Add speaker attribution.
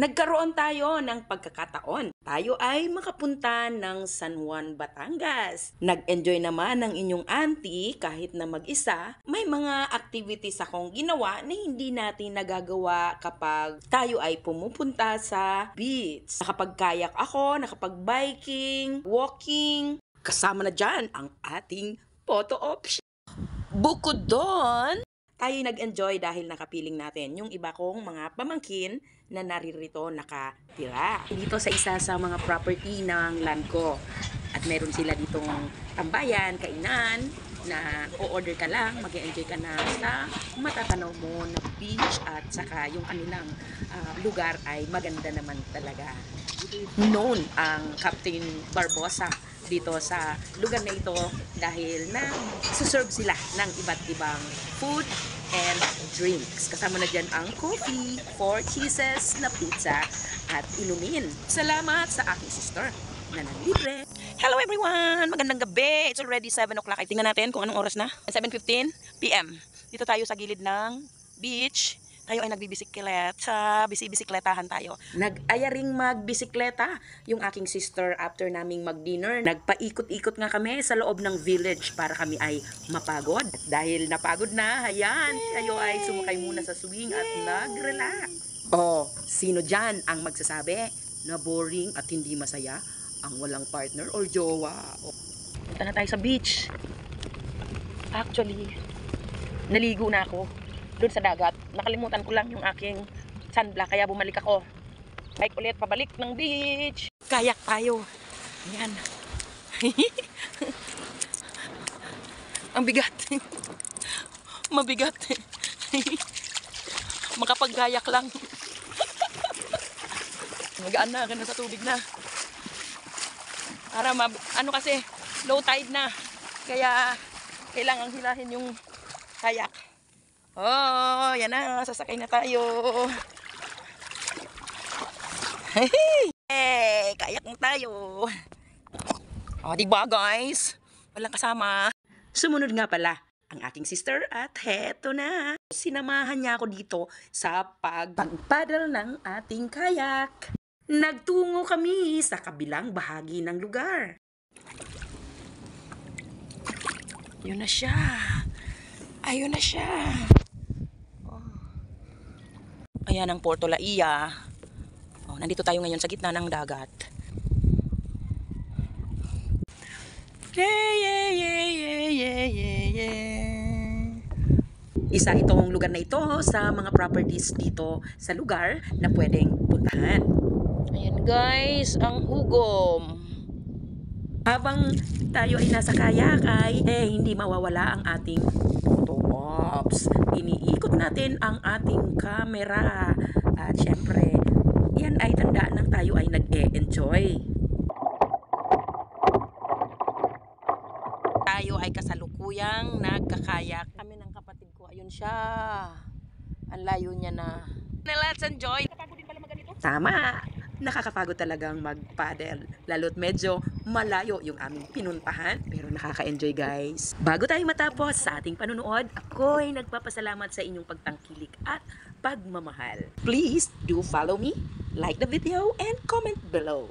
Speaker 1: Nagkaroon tayo ng pagkakataon. Tayo ay makapunta ng San Juan, Batangas. Nag-enjoy naman ng inyong auntie kahit na mag-isa. May mga activities akong ginawa na hindi natin nagagawa kapag tayo ay pumupunta sa beach. Nakapag-kayak ako, nakapag-biking, walking. Kasama na dyan ang ating photo option. Bukod doon, tayo nag-enjoy dahil nakapiling natin yung iba kong mga pamangkin na naririto nakatira. Dito sa isa sa mga property ng land ko. At meron sila ditong tambayan, kainan, na o-order ka lang, mag-enjoy ka na sa matatanaw mo na beach at saka yung kanilang lugar ay maganda naman talaga. Known ang Captain Barbosa dito sa lugar na ito dahil na suserve sila ng iba't ibang food and drinks. Kasama na dyan ang coffee, 4 cheeses na pizza at inumin. Salamat sa aking sister na nanlibre. Hello everyone! Magandang gabi! It's already 7 o'clock. Ay, tingnan natin kung anong oras na. 7:15 PM. Dito tayo sa gilid ng beach. Tayo ay nagbibisikleta, bisikletahan tayo. Nag-ayaring magbisikleta yung aking sister after naming mag-dinner. Nagpaikot-ikot nga kami sa loob ng village para kami ay mapagod. At dahil napagod na, ayan, tayo ay sumakay muna sa swing at nag-relax. Oh, sino dyan ang magsasabi na boring at hindi masaya ang walang partner or jowa? Oh. Punta na tayo sa beach. Actually, naligo na ako doon sa dagat. Nakalimutan ko lang yung aking sunblock kaya bumalik ako. Bike ulit pabalik ng beach. Kayak tayo. Ayan. Ang bigat. Mabigat. Makapagkayak lang. Magaan na, ganda sa tubig na. Para ano kasi, low tide na. Kaya kailangan hilahin yung kayak. Oh, yan na, sasakay na tayo. Hey, kayak na tayo. Oh, diba guys? Walang kasama. Sumunod nga pala ang aking sister at heto na. Sinamahan niya ako dito sa pagpaddle ng ating kayak. Nagtungo kami sa kabilang bahagi ng lugar. Yun na siya. Ayun na siya. Ayan ang Porto Laia. Oh, nandito tayo ngayon sa gitna ng dagat. Isa itong lugar na ito sa mga properties dito sa lugar na pwedeng puntahan. Ayan guys, ang hugom. Habang tayo ay nasa kayak ay hindi mawawala ang ating photo ops. Iniikot natin ang ating camera. At syempre, yan ay tandaan ng tayo ay nag-e-enjoy. Tayo ay kasalukuyang nagkakayak. Kami ng kapatid ko, ayun siya. Ang layo niya na. Let's enjoy! Nakakapagod din pala maganito? Tama! Nakakapagod talagang mag-paddle. Lalo't medyo malayo yung aming pinuntahan. Pero nakaka-enjoy guys. Bago tayo matapos sa ating panunood, ako'y nagpapasalamat sa inyong pagtangkilik at pagmamahal. Please do follow me, like the video, and comment below.